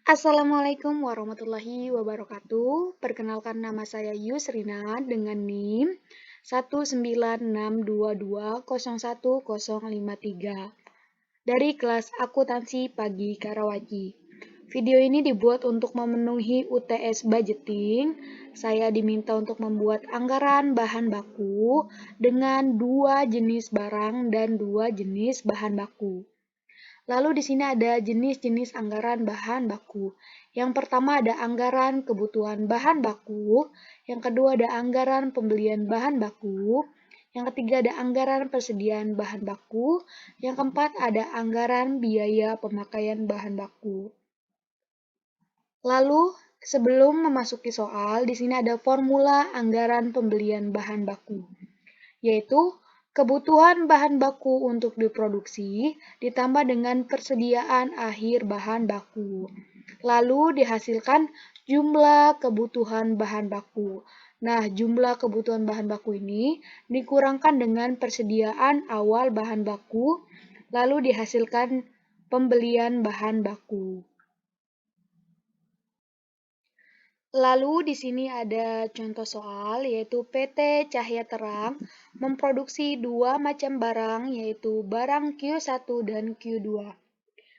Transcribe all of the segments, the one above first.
Assalamualaikum warahmatullahi wabarakatuh. Perkenalkan nama saya Yusrina dengan NIM 19622011053 dari kelas Akuntansi Pagi Karawaci. Video ini dibuat untuk memenuhi UTS budgeting. Saya diminta untuk membuat anggaran bahan baku dengan 2 jenis barang dan 2 jenis bahan baku. Lalu di sini ada jenis-jenis anggaran bahan baku. Yang pertama ada anggaran kebutuhan bahan baku, yang kedua ada anggaran pembelian bahan baku, yang ketiga ada anggaran persediaan bahan baku, yang keempat ada anggaran biaya pemakaian bahan baku. Lalu sebelum memasuki soal, di sini ada formula anggaran pembelian bahan baku, yaitu kebutuhan bahan baku untuk diproduksi ditambah dengan persediaan akhir bahan baku. Lalu dihasilkan jumlah kebutuhan bahan baku. Nah, jumlah kebutuhan bahan baku ini dikurangkan dengan persediaan awal bahan baku, lalu dihasilkan pembelian bahan baku. Lalu di sini ada contoh soal yaitu PT Cahya Terang memproduksi 2 macam barang yaitu barang Q1 dan Q2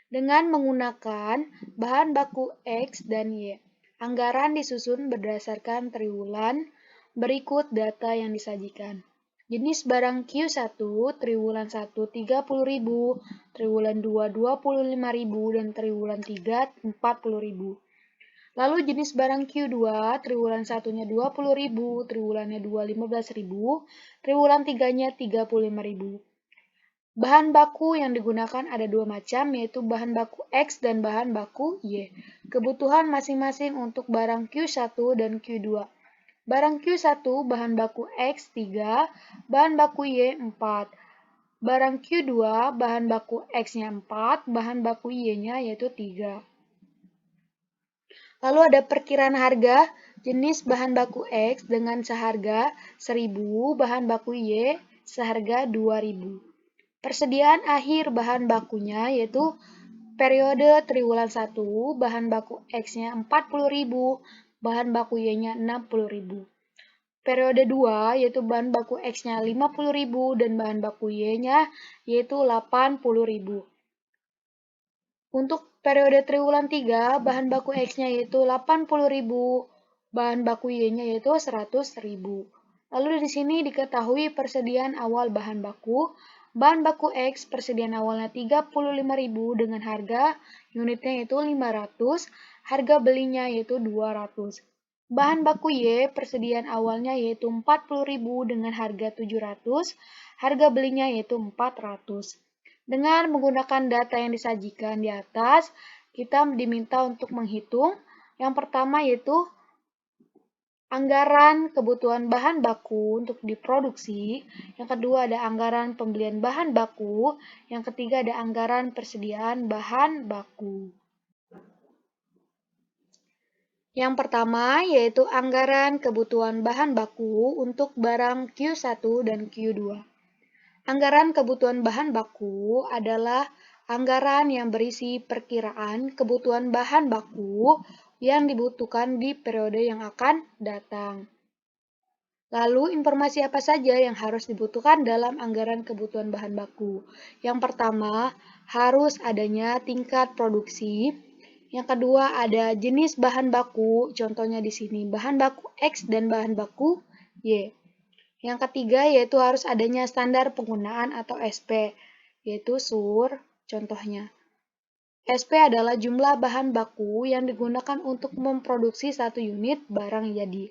dengan menggunakan bahan baku X dan Y. Anggaran disusun berdasarkan triwulan. Berikut data yang disajikan. Jenis barang Q1 triwulan 1 30.000, triwulan 2 25.000 dan triwulan 3 40.000. Lalu jenis barang Q2, triwulan 1-nya 20.000, triwulannya 2 15.000, triwulan 3-nya 35.000. Bahan baku yang digunakan ada 2 macam, yaitu bahan baku X dan bahan baku Y. Kebutuhan masing-masing untuk barang Q1 dan Q2. Barang Q1 bahan baku X 3, bahan baku Y 4. Barang Q2 bahan baku X-nya 4, bahan baku Y-nya yaitu 3. Lalu ada perkiraan harga jenis bahan baku X dengan seharga 1.000, bahan baku Y seharga 2.000. Persediaan akhir bahan bakunya yaitu periode triwulan 1, bahan baku X-nya 40.000, bahan baku Y-nya 60.000. Periode 2 yaitu bahan baku X-nya 50.000 dan bahan baku Y-nya yaitu 80.000. Untuk periode triwulan 3, bahan baku X-nya yaitu 80.000, bahan baku Y-nya yaitu 100.000. Lalu di sini diketahui persediaan awal bahan baku. Bahan baku X persediaan awalnya 35.000 dengan harga unitnya yaitu 500, harga belinya yaitu 200. Bahan baku Y persediaan awalnya yaitu 40.000 dengan harga 700, harga belinya yaitu 400. Dengan menggunakan data yang disajikan di atas, kita diminta untuk menghitung. Yang pertama yaitu anggaran kebutuhan bahan baku untuk diproduksi. Yang kedua ada anggaran pembelian bahan baku. Yang ketiga ada anggaran persediaan bahan baku. Yang pertama yaitu anggaran kebutuhan bahan baku untuk barang Q1 dan Q2. Anggaran kebutuhan bahan baku adalah anggaran yang berisi perkiraan kebutuhan bahan baku yang dibutuhkan di periode yang akan datang. Lalu, informasi apa saja yang harus dibutuhkan dalam anggaran kebutuhan bahan baku? Yang pertama, harus adanya tingkat produksi. Yang kedua, ada jenis bahan baku, contohnya di sini bahan baku X dan bahan baku Y. Yang ketiga yaitu harus adanya standar penggunaan atau SP, yaitu SUR, contohnya. SP adalah jumlah bahan baku yang digunakan untuk memproduksi satu unit barang jadi.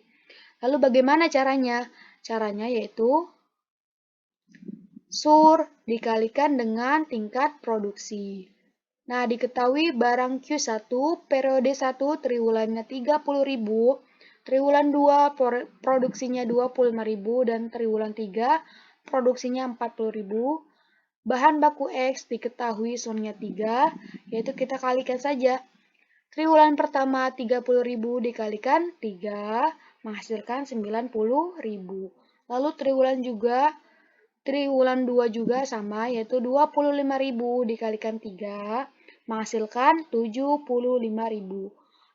Lalu bagaimana caranya? Caranya yaitu SUR dikalikan dengan tingkat produksi. Nah, diketahui barang Q1 periode 1 triwulannya 30.000, triwulan 2 produksinya 25.000 dan triwulan 3 produksinya 40.000. Bahan baku X diketahui SUR-nya 3, yaitu kita kalikan saja. Triwulan pertama 30.000 dikalikan 3 menghasilkan 90.000. Lalu triwulan 2 juga sama, yaitu 25.000 dikalikan 3 menghasilkan 75.000.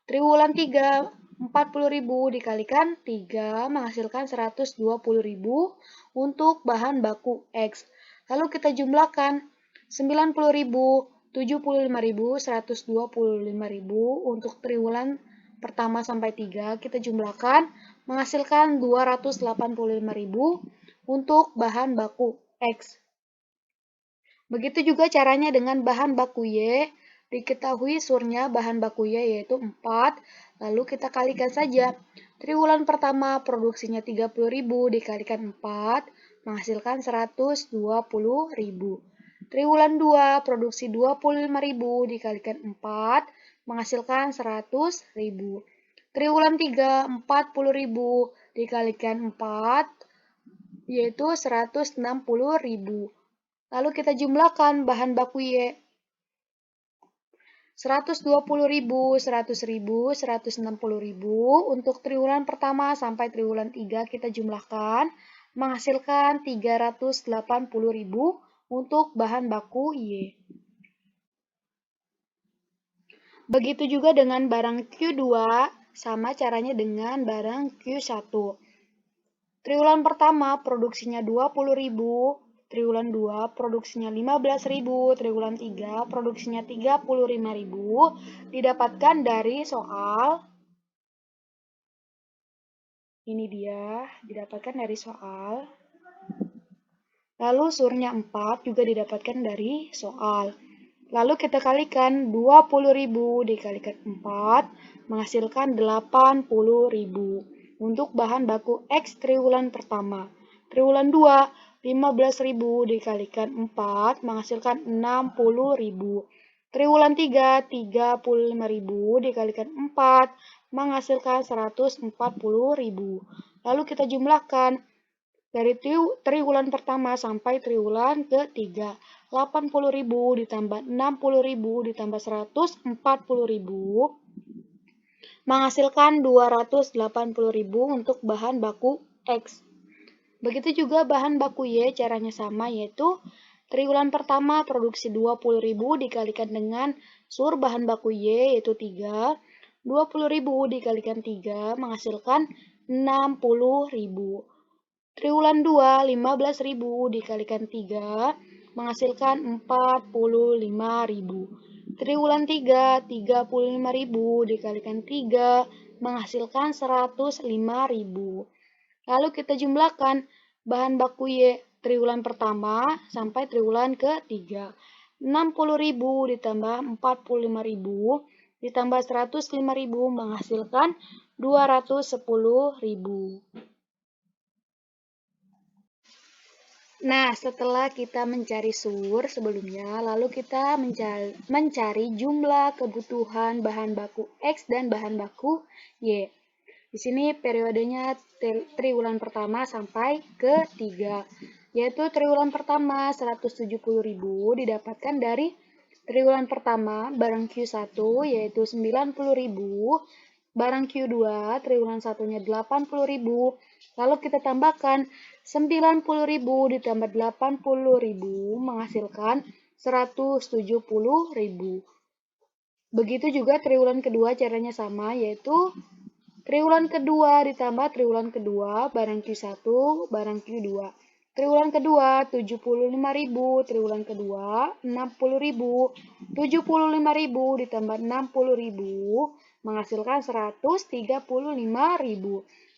Triwulan 3, 40.000 dikalikan 3 menghasilkan 120.000 untuk bahan baku X. Lalu kita jumlahkan 90.000, 75.000, 125.000 untuk triwulan pertama sampai 3 kita jumlahkan menghasilkan 285.000 untuk bahan baku X. Begitu juga caranya dengan bahan baku Y. Diketahui surnya bahan baku Y yaitu 4, lalu kita kalikan saja. Triwulan pertama produksinya 30.000 dikalikan 4, menghasilkan 120.000. Triwulan 2 produksi 25.000 dikalikan 4, menghasilkan 100.000. Triwulan 3 40.000 dikalikan 4, yaitu 160.000. Lalu kita jumlahkan bahan baku Y. 120.000, 100.000, 160.000 untuk triwulan pertama sampai triwulan 3 kita jumlahkan menghasilkan 380.000 untuk bahan baku Y. Begitu juga dengan barang Q2, sama caranya dengan barang Q1. Triwulan pertama produksinya 20.000, triwulan 2 produksinya 15.000, triwulan 3 produksinya 35.000, didapatkan dari soal. Ini dia, didapatkan dari soal. Lalu surnya 4 juga didapatkan dari soal. Lalu kita kalikan 20.000 dikalikan 4 menghasilkan 80.000 untuk bahan baku X triwulan pertama. Triwulan 2 15.000 dikalikan 4 menghasilkan 60.000. Triwulan 3 35.000 dikalikan 4 menghasilkan 140.000. Lalu kita jumlahkan dari triwulan pertama sampai triwulan ketiga. 80.000 ditambah 60.000 ditambah 140.000 menghasilkan 280.000 untuk bahan baku X. Begitu juga bahan baku Y, caranya sama, yaitu triwulan pertama produksi 20.000 dikalikan dengan sur bahan baku Y, yaitu 3. 20.000 dikalikan 3 menghasilkan 60.000. Triwulan 2, 15.000 dikalikan 3 menghasilkan 45.000. Triwulan 3, 35.000 dikalikan 3 menghasilkan 105.000. Lalu kita jumlahkan bahan baku Y triwulan pertama sampai triwulan ketiga. 60.000 ditambah 45.000 ditambah 105.000 menghasilkan 210.000. Nah, setelah kita mencari sur sebelumnya, lalu kita mencari jumlah kebutuhan bahan baku X dan bahan baku Y. Di sini periodenya triwulan pertama sampai ketiga, yaitu triwulan pertama 170.000 didapatkan dari triwulan pertama barang Q1 yaitu 90.000, barang Q2 triwulan satunya 80.000, lalu kita tambahkan 90.000 ditambah 80.000 menghasilkan 170.000. Begitu juga triwulan kedua caranya sama, yaitu triwulan kedua ditambah triwulan kedua, barang Q1, barang Q2. Triwulan kedua 75.000, triwulan kedua 60.000, 75.000 ditambah 60.000 menghasilkan 135.000.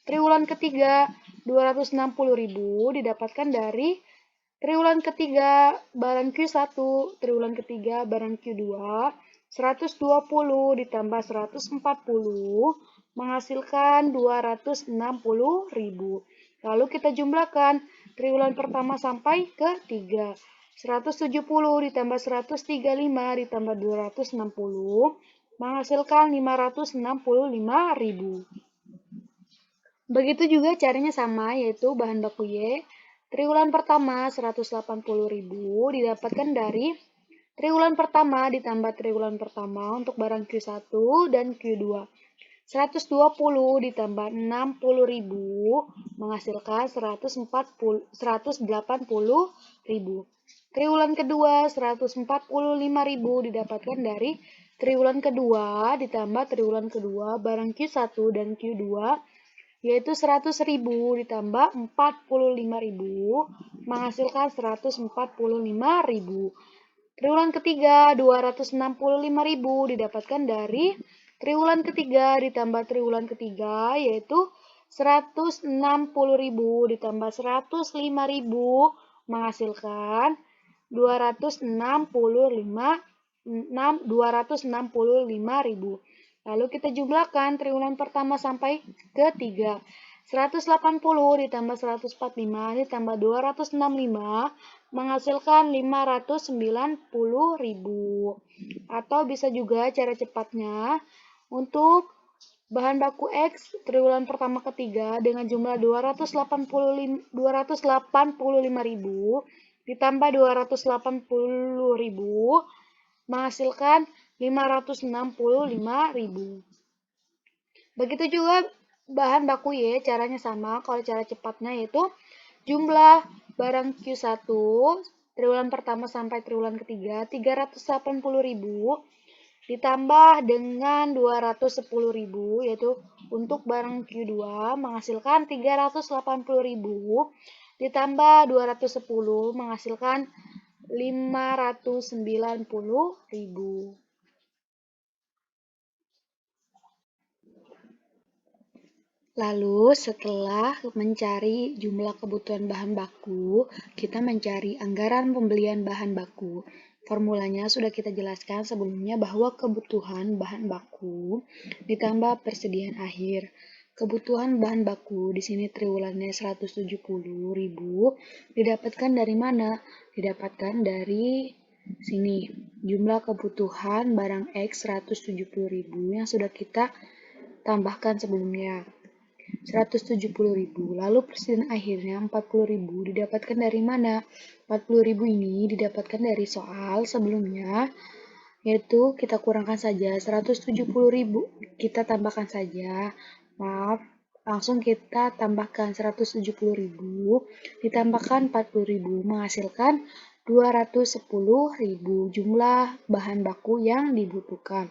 Triwulan ketiga 260.000 didapatkan dari triwulan ketiga barang Q1, triwulan ketiga barang Q2, 120 ditambah 140 menghasilkan 260.000. Lalu kita jumlahkan triwulan pertama sampai ke 3. 170 ditambah 135 ditambah 260 menghasilkan 565.000. Begitu juga caranya sama, yaitu bahan baku Y. Triwulan pertama 180.000 didapatkan dari triwulan pertama ditambah triwulan pertama untuk barang Q1 dan Q2. 120 ditambah 60.000 menghasilkan 180.000. Triwulan kedua 145.000 didapatkan dari triwulan kedua ditambah triwulan kedua barang Q1 dan Q2 yaitu 100.000 ditambah 45.000 menghasilkan 145.000. Triwulan ketiga 265.000 didapatkan dari triwulan ketiga ditambah triwulan ketiga yaitu 160.000 ditambah 105.000 menghasilkan 265.000. Lalu kita jumlahkan triwulan pertama sampai ketiga. 180 ditambah 145 ditambah 265 menghasilkan 590.000. Atau bisa juga cara cepatnya untuk bahan baku X triwulan pertama ketiga dengan jumlah 285.000 ditambah 280.000 menghasilkan 565.000. Begitu juga bahan baku Y, caranya sama. Kalau cara cepatnya yaitu jumlah barang Q1 triwulan pertama sampai triwulan ketiga 380.000 ditambah dengan 210.000 yaitu untuk barang Q2 menghasilkan 380.000 ditambah 210 menghasilkan 590.000. Lalu setelah mencari jumlah kebutuhan bahan baku, kita mencari anggaran pembelian bahan baku. Formulanya sudah kita jelaskan sebelumnya bahwa kebutuhan bahan baku ditambah persediaan akhir. Kebutuhan bahan baku di sini triwulannya 170.000 didapatkan dari mana? Didapatkan dari sini. Jumlah kebutuhan barang X 170.000 yang sudah kita tambahkan sebelumnya. 170.000. Lalu persediaan akhirnya 40.000 didapatkan dari mana? 40.000 ini didapatkan dari soal sebelumnya, yaitu kita kurangkan saja 170.000. Kita tambahkan saja. Maaf, langsung kita tambahkan 170.000 ditambahkan 40.000 menghasilkan 210.000 jumlah bahan baku yang dibutuhkan.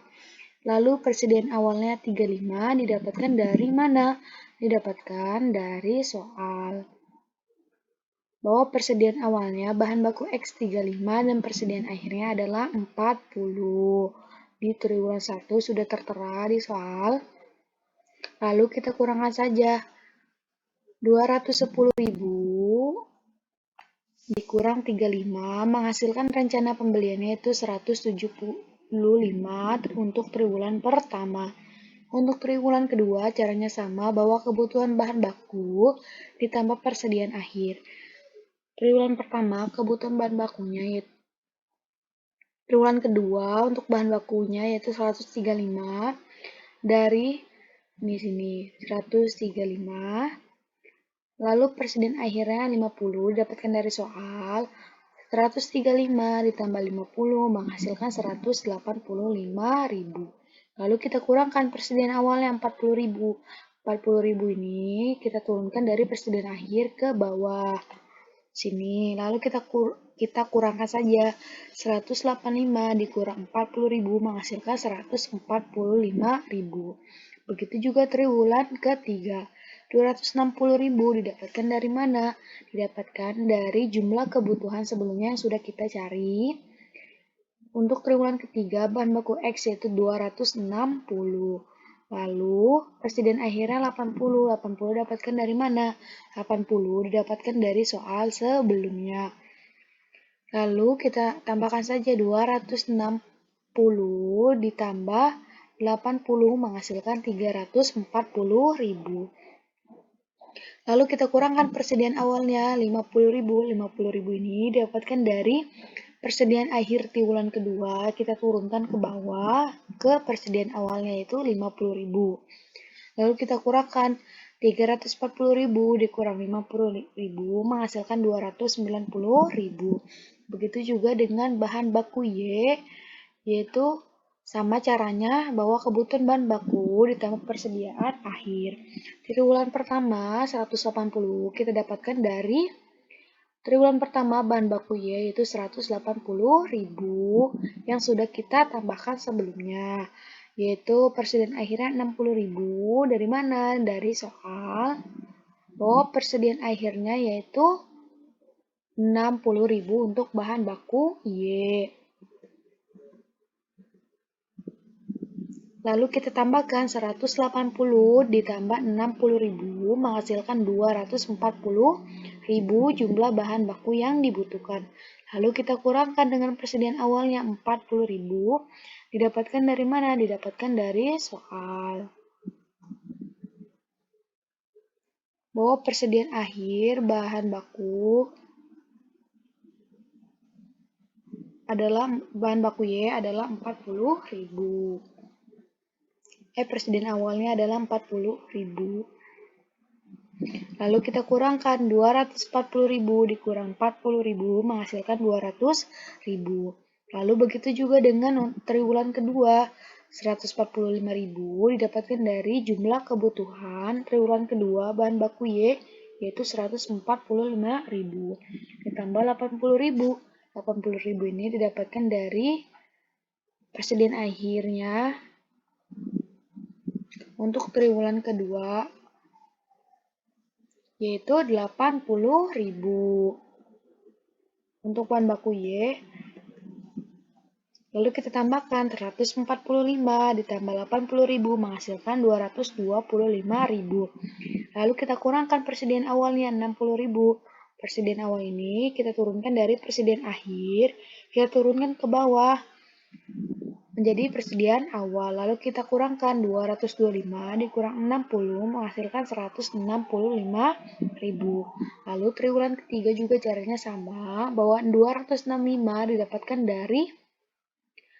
Lalu persediaan awalnya 35 didapatkan dari mana? Didapatkan dari soal. Bahwa persediaan awalnya bahan baku X 35 dan persediaan akhirnya adalah 40. Di triwulan 1 sudah tertera di soal. Lalu kita kurangkan saja. 210.000 dikurang 35 menghasilkan rencana pembeliannya itu 175 untuk triwulan pertama. Untuk triwulan kedua, caranya sama bahwa kebutuhan bahan baku ditambah persediaan akhir. Triwulan pertama, kebutuhan bahan bakunya yaitu triwulan kedua untuk bahan bakunya yaitu 135 dari sini 135. Lalu persediaan akhirnya 50 didapatkan dari soal. 135 ditambah 50 menghasilkan 185.000. Lalu kita kurangkan persediaan awalnya 40.000. 40.000 ini kita turunkan dari persediaan akhir ke bawah sini. Lalu kita kurangkan saja 185 dikurang 40.000 menghasilkan 145.000. Begitu juga triwulan ketiga. 260.000 didapatkan dari mana? Didapatkan dari jumlah kebutuhan sebelumnya yang sudah kita cari. Untuk triwulan ketiga, bahan baku X yaitu 260. Lalu, persediaan akhirnya 80. 80 didapatkan dari mana? 80 didapatkan dari soal sebelumnya. Lalu, kita tambahkan saja 260 ditambah 80 menghasilkan 340.000. Lalu kita kurangkan persediaan awalnya 50.000. 50.000 ini didapatkan dari persediaan akhir triwulan kedua. Kita turunkan ke bawah ke persediaan awalnya yaitu 50.000. Lalu kita kurangkan 340.000 dikurang 50.000 menghasilkan 290.000. Begitu juga dengan bahan baku Y yaitu sama caranya bahwa kebutuhan bahan baku ditambah persediaan akhir. Triwulan pertama 180 kita dapatkan dari Triwulan pertama bahan baku Y yaitu 180.000 yang sudah kita tambahkan sebelumnya. Yaitu persediaan akhirnya 60.000 dari mana? Dari soal bahwa persediaan akhirnya yaitu 60.000 untuk bahan baku Y. Lalu kita tambahkan 180 ditambah 60.000 menghasilkan 240.000 jumlah bahan baku yang dibutuhkan. Lalu kita kurangkan dengan persediaan awalnya 40.000. Didapatkan dari mana? Didapatkan dari soal. Bahwa persediaan akhir bahan baku Y adalah 40.000. Persediaan awalnya adalah 40.000. Lalu kita kurangkan 240.000 dikurang 40.000 menghasilkan 200.000. Lalu begitu juga dengan triwulan kedua, 145.000 didapatkan dari jumlah kebutuhan triwulan kedua bahan baku Y yaitu 145.000 ditambah 80.000. 80.000 ini didapatkan dari persediaan akhirnya untuk triwulan kedua yaitu 80.000. Untuk bahan baku Y, lalu kita tambahkan 145 ditambah 80.000 menghasilkan 225.000. Lalu kita kurangkan persediaan awalnya 60.000. Persediaan awal ini kita turunkan dari persediaan akhir, kita turunkan ke bawah menjadi persediaan awal. Lalu kita kurangkan 225 dikurang 60 menghasilkan 165.000. Lalu triwulan ketiga juga caranya sama, bahwa 265 didapatkan dari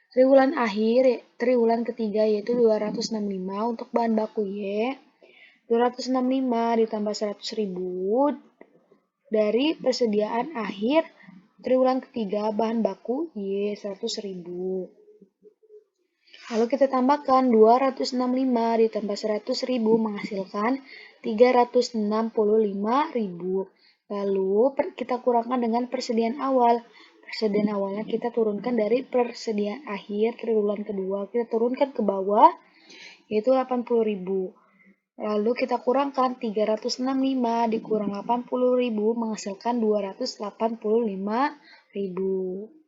triwulan akhir, triwulan ketiga yaitu 265 untuk bahan baku Y. 265 ditambah 100.000 dari persediaan akhir triwulan ketiga bahan baku Y 100.000. Lalu kita tambahkan 265 ditambah 100.000 menghasilkan 365.000. Lalu kita kurangkan dengan persediaan awal. Persediaan awalnya kita turunkan dari persediaan akhir triwulan kedua. Kita turunkan ke bawah yaitu 80.000. Lalu kita kurangkan 365 dikurang 80.000 menghasilkan 285.000.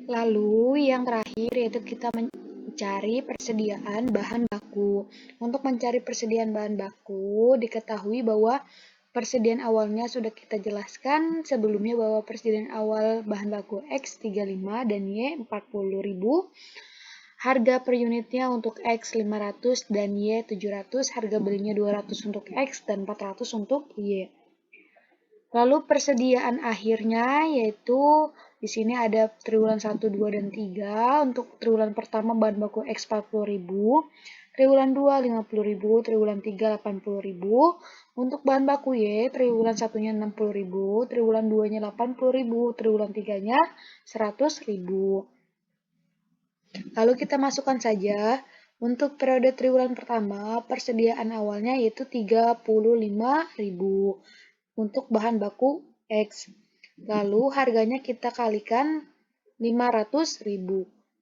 Lalu yang terakhir yaitu kita mencari persediaan bahan baku. Untuk mencari persediaan bahan baku, diketahui bahwa persediaan awalnya sudah kita jelaskan sebelumnya bahwa persediaan awal bahan baku X 35 dan Y 40.000. Harga per unitnya untuk X 500 dan Y 700, harga belinya 200 untuk X dan 400 untuk Y. Lalu persediaan akhirnya yaitu di sini ada triwulan 1, 2, dan 3. Untuk triwulan pertama bahan baku X 40.000, triwulan 2 50.000, triwulan 3 80.000. Untuk bahan baku Y, triwulan 1-nya 60.000, triwulan 2-nya 80.000, triwulan 3-nya 100.000. Lalu kita masukkan saja untuk periode triwulan pertama, persediaan awalnya yaitu 35.000 untuk bahan baku X. Lalu harganya kita kalikan 500.000.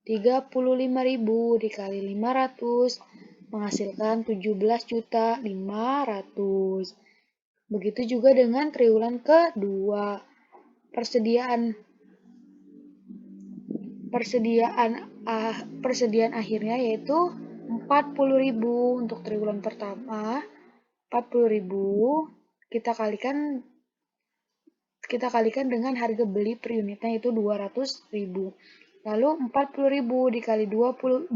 35.000 dikali 500 menghasilkan 17.500.000. Begitu juga dengan triwulan kedua. Persediaan akhirnya yaitu 40.000 untuk triwulan pertama. 40.000 kita kalikan dengan harga beli per unitnya itu 200.000. Lalu 40.000 dikali 200.000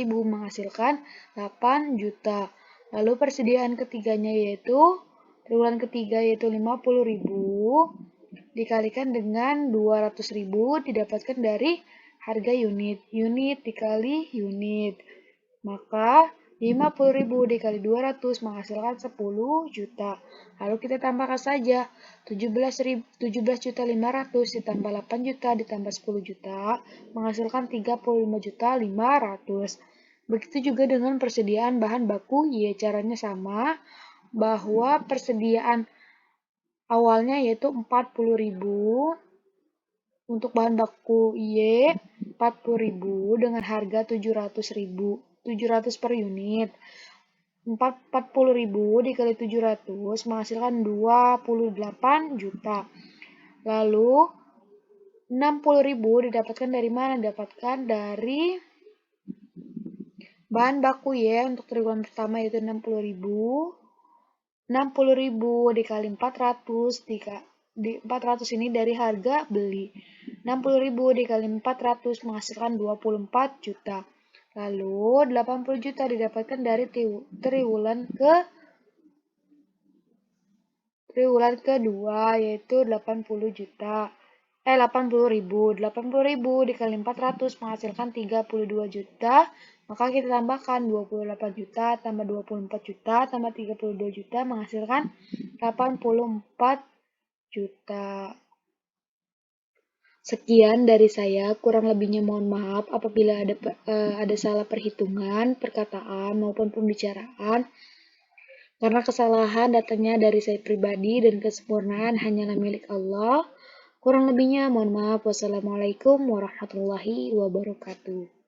menghasilkan 8 juta. Lalu persediaan ketiganya yaitu triwulan ketiga yaitu 50.000 dikalikan dengan 200.000 didapatkan dari harga unit. Unit dikali unit. Maka 50.000 dikali 200 menghasilkan 10 juta. Lalu kita tambahkan saja 17.500.000 ditambah 8 juta ditambah 10 juta menghasilkan 35.500.000. Begitu juga dengan persediaan bahan baku Y, caranya sama, bahwa persediaan awalnya yaitu 40.000 untuk bahan baku Y 40.000 dengan harga 700 per unit. 40.000 dikali 700 menghasilkan 28 juta. Lalu 60.000 didapatkan dari mana? Didapatkan dari bahan baku Y untuk triwulan pertama yaitu 60.000. 60.000 dikali 400 400 ini dari harga beli. 60.000 dikali 400 menghasilkan 24 juta. Lalu 80 juta didapatkan dari triwulan kedua yaitu 80 juta. 80.000. 80.000 dikali 400 menghasilkan 32 juta. Maka kita tambahkan 28 juta tambah 24 juta tambah 32 juta menghasilkan 84 juta. Sekian dari saya, kurang lebihnya mohon maaf apabila ada salah perhitungan, perkataan, maupun pembicaraan. Karena kesalahan datangnya dari saya pribadi dan kesempurnaan hanyalah milik Allah. Kurang lebihnya mohon maaf. Wassalamualaikum warahmatullahi wabarakatuh.